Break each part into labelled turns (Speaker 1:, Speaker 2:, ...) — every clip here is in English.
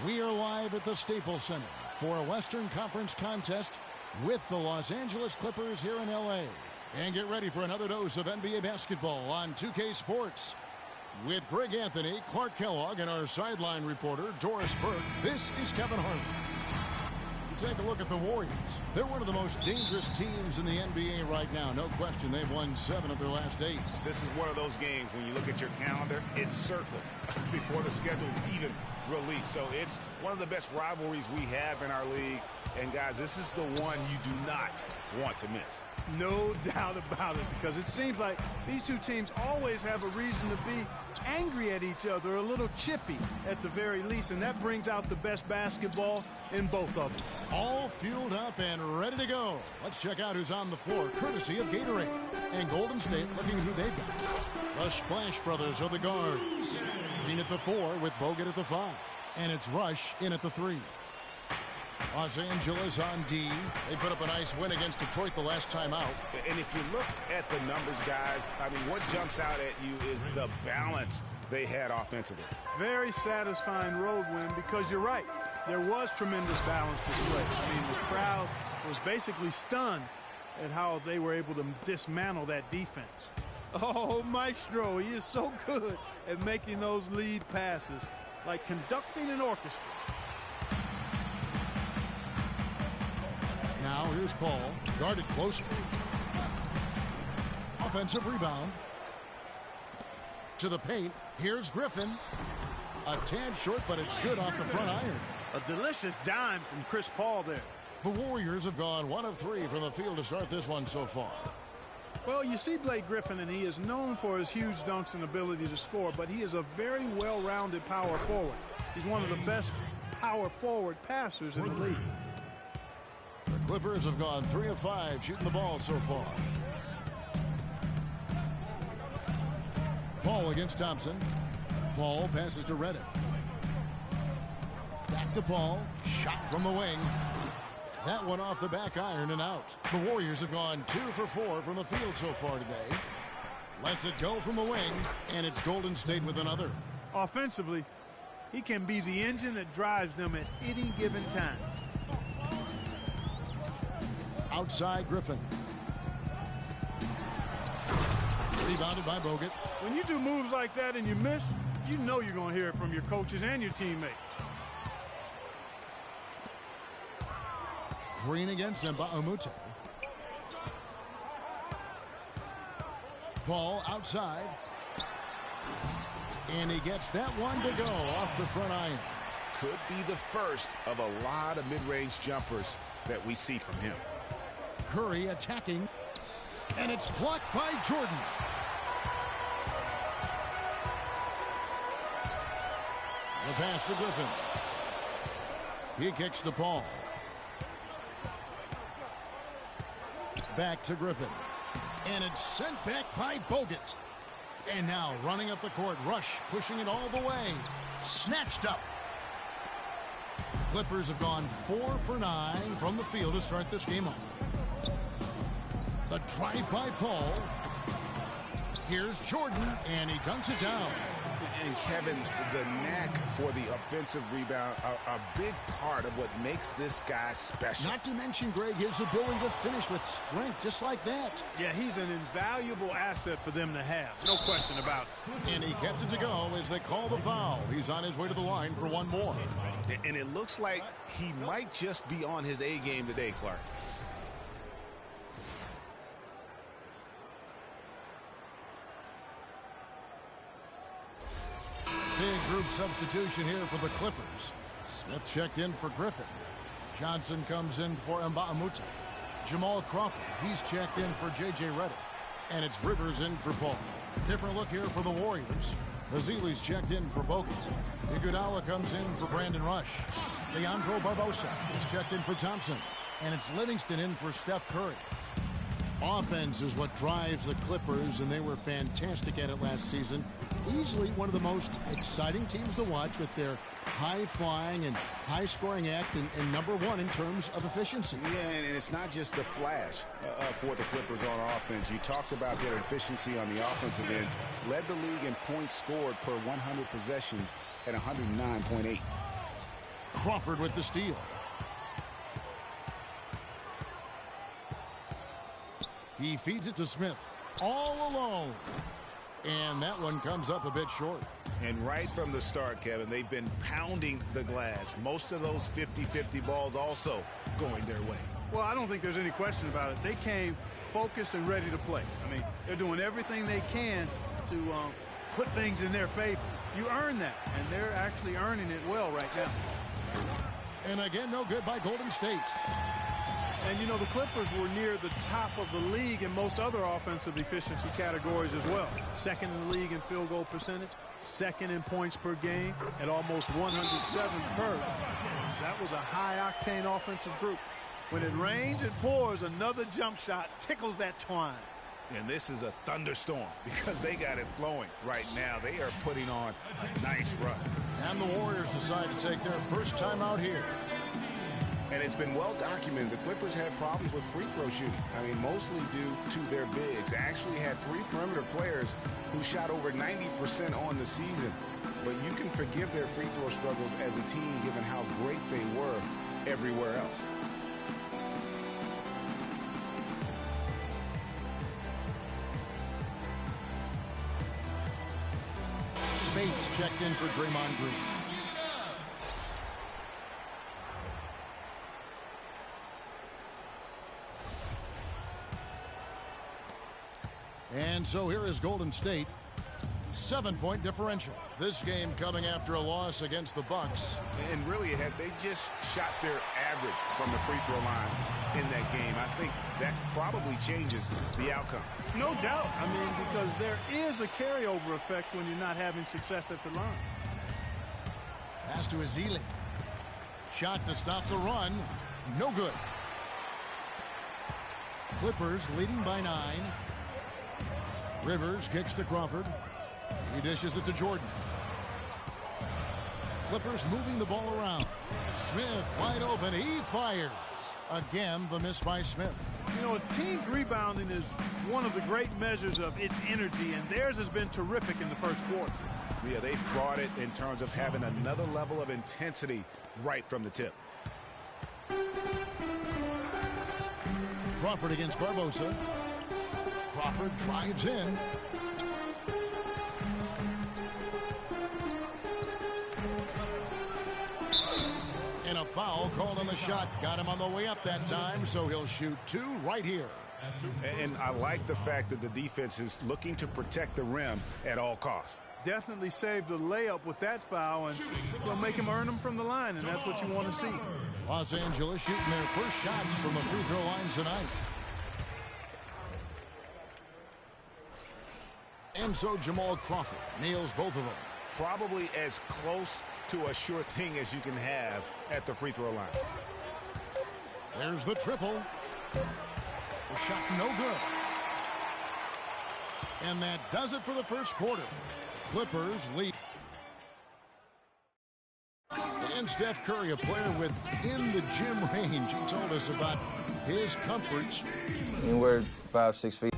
Speaker 1: We are live at the Staples Center for a Western Conference contest with the Los Angeles Clippers here in L.A. And get ready for another dose of NBA basketball on 2K Sports. With Greg Anthony, Clark Kellogg, and our sideline reporter, Doris Burke, this is Kevin Harlan. Take a look at the Warriors. They're one of the most dangerous teams in the NBA right now. No question, they've won 7 of their last 8.
Speaker 2: This is one of those games, when you look at your calendar, it's circled before the schedule's even released. So it's one of the best rivalries we have in our league. And, guys, this is the one you do not want to miss.
Speaker 3: No doubt about it, because it seems like these two teams always have a reason to be angry at each other, a little chippy at the very least, and that brings out the best basketball in both of them.
Speaker 1: All fueled up and ready to go. Let's check out who's on the floor, courtesy of Gatorade. And Golden State looking at who they've got. The Splash Brothers are the guards. Green at the 4 with Bogut at the 5. And it's Rush in at the 3. Los Angeles on D. They put up a nice win against Detroit the last time out.
Speaker 2: And if you look at the numbers, guys, I mean, what jumps out at you is the balance they had offensively.
Speaker 3: Very satisfying road win, because you're right. There was tremendous balance displayed. I mean, the crowd was basically stunned at how they were able to dismantle that defense. Oh, Maestro, he is so good at making those lead passes, like conducting an orchestra.
Speaker 1: Now here's Paul, guarded closely. Offensive rebound. To the paint, here's Griffin. A tad short, but it's good off the front iron.
Speaker 3: A delicious dime from Chris Paul there.
Speaker 1: The Warriors have gone 1 of 3 from the field to start this one so far.
Speaker 3: Well, you see Blake Griffin, and he is known for his huge dunks and ability to score, but he is a very well-rounded power forward. He's one of the best power forward passers in the league.
Speaker 1: The Clippers have gone 3 of 5 shooting the ball so far. Paul against Thompson. Paul passes to Reddick. Back to Paul. Shot from the wing. That one off the back iron and out. The Warriors have gone 2 for 4 from the field so far today. Lets it go from the wing, and it's Golden State with another.
Speaker 3: Offensively, he can be the engine that drives them at any given time.
Speaker 1: Outside Griffin. Rebounded by Bogut.
Speaker 3: When you do moves like that and you miss, you know you're going to hear it from your coaches and your teammates.
Speaker 1: Green against Mbamute. Paul outside. And he gets that one to go off the front iron.
Speaker 2: Could be the first of a lot of mid-range jumpers that we see from him.
Speaker 1: Curry attacking, and it's blocked by Jordan. The pass to Griffin. He kicks to Paul. Back to Griffin. And it's sent back by Bogut. And now running up the court, Rush pushing it all the way. Snatched up. The Clippers have gone 4 for 9 from the field to start this game off. The drive by Paul. Here's Jordan, and he dunks it down.
Speaker 2: And Kevin, the knack for the offensive rebound, a big part of what makes this guy special.
Speaker 1: Not to mention, Greg, his ability to finish with strength, just like that.
Speaker 3: Yeah, he's an invaluable asset for them to have. No question about it.
Speaker 1: And he gets it to go as they call the foul. He's on his way to the line for one more.
Speaker 2: And it looks like he might just be on his A game today, Clark.
Speaker 1: Big group substitution here for the Clippers. Smith checked in for Griffin. Johnson comes in for Mbamute. Jamal Crawford, he's checked in for J.J. Redick. And it's Rivers in for Paul. Different look here for the Warriors. Bazili's checked in for Bogut. Iguodala comes in for Brandon Rush. Leandro Barbosa is checked in for Thompson. And it's Livingston in for Steph Curry. Offense is what drives the Clippers, and they were fantastic at it last season. Easily one of the most exciting teams to watch with their high-flying and high-scoring act and number 1 in terms of efficiency.
Speaker 2: Yeah, and it's not just the flash for the Clippers on offense. You talked about their efficiency on the offensive end. Led the league in points scored per 100 possessions at 109.8.
Speaker 1: Crawford with the steal. He feeds it to Smith. All alone. And that one comes up a bit short.
Speaker 2: And right from the start, Kevin, they've been pounding the glass. Most of those 50-50 balls also going their way.
Speaker 3: Well, I don't think there's any question about it. They came focused and ready to play. I mean, they're doing everything they can to put things in their favor. You earn that, and they're actually earning it well right now.
Speaker 1: And again, no good by Golden State.
Speaker 3: And, you know, the Clippers were near the top of the league in most other offensive efficiency categories as well. Second in the league in field goal percentage, second in points per game at almost 107 per. That was a high-octane offensive group. When it rains and pours, another jump shot tickles that twine.
Speaker 2: And this is a thunderstorm because they got it flowing right now. They are putting on a nice run.
Speaker 1: And the Warriors decide to take their first time out here.
Speaker 2: And it's been well documented. The Clippers had problems with free throw shooting. I mean, mostly due to their bigs. Actually had 3 perimeter players who shot over 90% on the season. But you can forgive their free throw struggles as a team given how great they were everywhere else.
Speaker 1: Spates checked in for Draymond Green. And so here is Golden State. 7-point differential. This game coming after a loss against the Bucks.
Speaker 2: And really, had they just shot their average from the free throw line in that game, I think that probably changes the outcome.
Speaker 3: No doubt. I mean, because there is a carryover effect when you're not having success at the line.
Speaker 1: Pass to Ezeli. Shot to stop the run. No good. Clippers leading by 9. Rivers kicks to Crawford. He dishes it to Jordan. Clippers moving the ball around. Smith wide open. He fires. Again, the miss by Smith.
Speaker 3: You know, a team's rebounding is one of the great measures of its energy, and theirs has been terrific in the first quarter.
Speaker 2: Yeah, they've brought it in terms of having another level of intensity right from the tip.
Speaker 1: Crawford against Barbosa. Crawford drives in. And a foul called on the shot. Got him on the way up that time, so he'll shoot 2 right here.
Speaker 2: And I like the fact that the defense is looking to protect the rim at all costs.
Speaker 3: Definitely saved the layup with that foul, and will make him earn them from the line, and that's what you want to see.
Speaker 1: Los Angeles shooting their first shots from the free throw line tonight. And so Jamal Crawford nails both of them.
Speaker 2: Probably as close to a sure thing as you can have at the free throw line.
Speaker 1: There's the triple. The shot no good. And that does it for the first quarter. Clippers lead. And Steph Curry, a player within the gym range. He told us about his comforts.
Speaker 4: Anywhere 5-6 feet.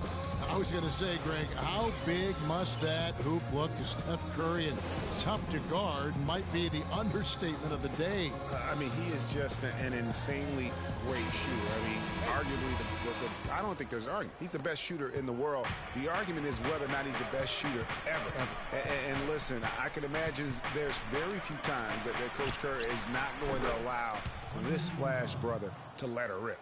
Speaker 1: I was going to say, Greg, how big must that hoop look to Steph Curry, and tough to guard might be the understatement of the day.
Speaker 2: I mean, he is just an insanely great shooter. I mean, arguably, I don't think there's an argument. He's the best shooter in the world. The argument is whether or not he's the best shooter ever. And listen, I can imagine there's very few times that Coach Curry is not going to allow this splash brother to let her rip.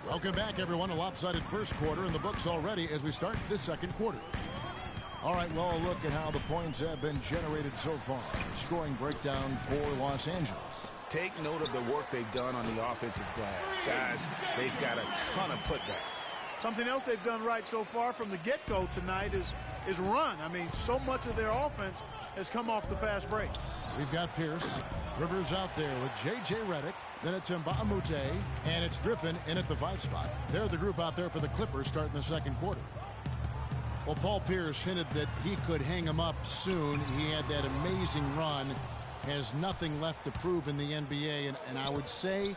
Speaker 1: Welcome back, everyone. A lopsided first quarter in the books already as we start this second quarter. All right, well, look at how the points have been generated so far. Scoring breakdown for Los Angeles.
Speaker 2: Take note of the work they've done on the offensive glass. Guys, they've got a ton of putbacks.
Speaker 3: Something else they've done right so far from the get-go tonight is run. I mean, so much of their offense has come off the fast break.
Speaker 1: We've got Pierce. Rivers out there with J.J. Redick. Then it's Mbamute, and it's Griffin in at the 5 spot. They're the group out there for the Clippers starting the second quarter. Well, Paul Pierce hinted that he could hang him up soon. He had that amazing run. Has nothing left to prove in the NBA. And I would say,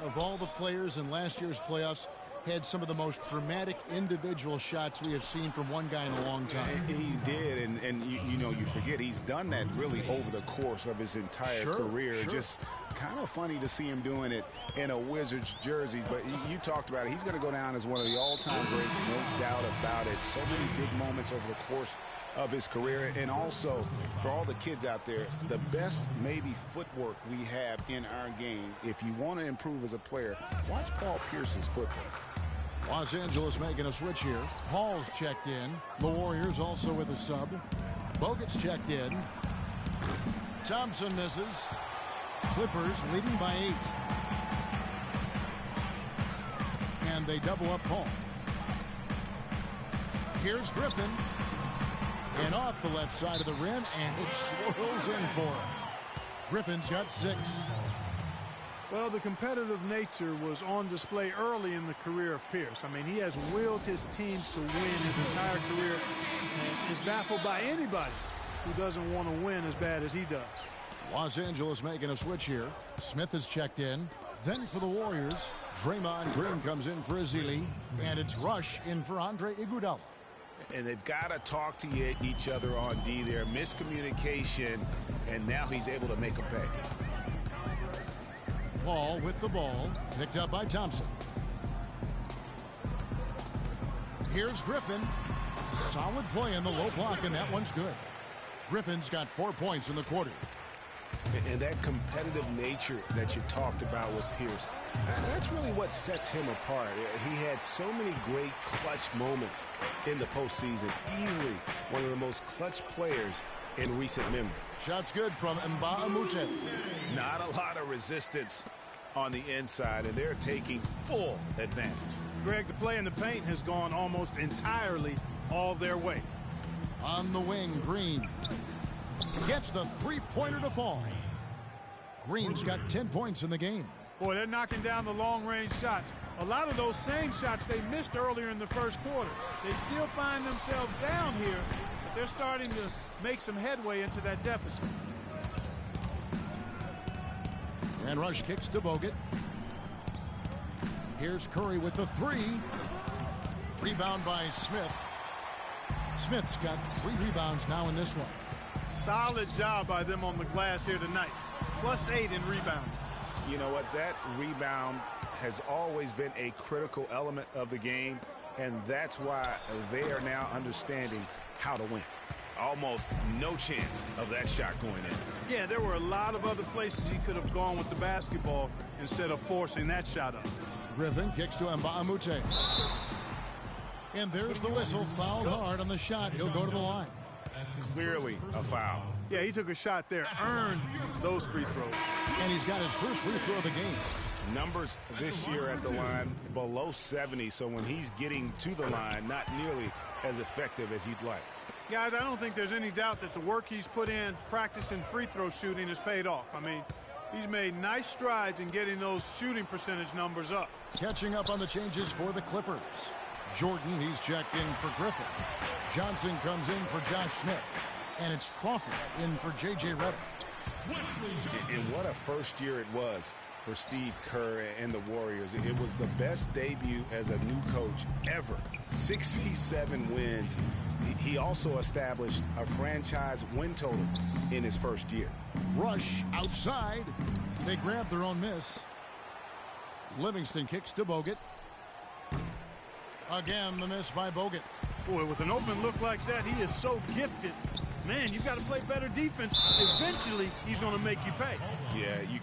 Speaker 1: of all the players in last year's playoffs, had some of the most dramatic individual shots we have seen from one guy in a long time.
Speaker 2: He did, and you know, you forget he's done that really over the course of his entire career. Just kind of funny to see him doing it in a Wizards jersey, but you talked about it. He's going to go down as one of the all-time greats, no doubt about it. So many big moments over the course of his career. And also, for all the kids out there, the best maybe footwork we have in our game, if you want to improve as a player, watch Paul Pierce's footwork.
Speaker 1: Los Angeles making a switch here. Hall's checked in. The Warriors also with a sub. Bogut's checked in. Thompson misses. Clippers leading by 8. And they double up Paul. Here's Griffin. And off the left side of the rim, and it swirls in for him. Griffin's got 6.
Speaker 3: Well, the competitive nature was on display early in the career of Pierce. I mean, he has willed his teams to win his entire career and is baffled by anybody who doesn't want to win as bad as he does.
Speaker 1: Los Angeles making a switch here. Smith is checked in. Then for the Warriors, Draymond Green comes in for Ezeli, and it's Rush in for Andre Iguodala.
Speaker 2: And they've got to talk to each other on D there. Miscommunication, and now he's able to make a pay.
Speaker 1: Paul with the ball, picked up by Thompson. Here's Griffin. Solid play in the low block, and that one's good. Griffin's got 4 points in the quarter.
Speaker 2: And that competitive nature that you talked about with Pierce, that's really what sets him apart. He had so many great clutch moments in the postseason. Easily one of the most clutch players in recent memory.
Speaker 1: Shot's good from Mbah-a-Moute.
Speaker 2: Not a lot of resistance on the inside, and they're taking full advantage.
Speaker 3: Greg, the play in the paint has gone almost entirely all their way.
Speaker 1: On the wing, Green gets the three-pointer to fall. Green's got 10 points in the game.
Speaker 3: Boy, they're knocking down the long-range shots. A lot of those same shots they missed earlier in the first quarter. They still find themselves down here, but they're starting to make some headway into that deficit.
Speaker 1: And Rush kicks to Bogut. Here's Curry with the 3. Rebound by Smith. Smith's got 3 rebounds now in this one.
Speaker 3: Solid job by them on the glass here tonight. +8 in rebound.
Speaker 2: You know what? That rebound has always been a critical element of the game, and that's why they are now understanding how to win. Almost no chance of that shot going in.
Speaker 3: Yeah, there were a lot of other places he could have gone with the basketball instead of forcing that shot up.
Speaker 1: Griffin kicks to Mbah-a-Moute. And there's the whistle. Fouled hard on the shot. He'll go to the line.
Speaker 2: Clearly a foul.
Speaker 3: Yeah, he took a shot there, earned those free throws.
Speaker 1: And he's got his first free throw of the game.
Speaker 2: Numbers this year at the line below 70, so when he's getting to the line, not nearly as effective as he'd like.
Speaker 3: Guys, I don't think there's any doubt that the work he's put in practicing free throw shooting has paid off. I mean, he's made nice strides in getting those shooting percentage numbers up.
Speaker 1: Catching up on the changes for the Clippers. Jordan, he's checked in for Griffin. Johnson comes in for Josh Smith. And it's Crawford in for J.J. Redick.
Speaker 2: And what a first year it was for Steve Kerr and the Warriors. It was the best debut as a new coach ever. 67 wins. He also established a franchise win total in his first year.
Speaker 1: Rush outside. They grab their own miss. Livingston kicks to Bogut. Again, the miss by Bogut.
Speaker 3: Boy, with an open look like that, he is so gifted. Man, you've got to play better defense. Eventually, he's going to make you pay.
Speaker 2: Yeah, you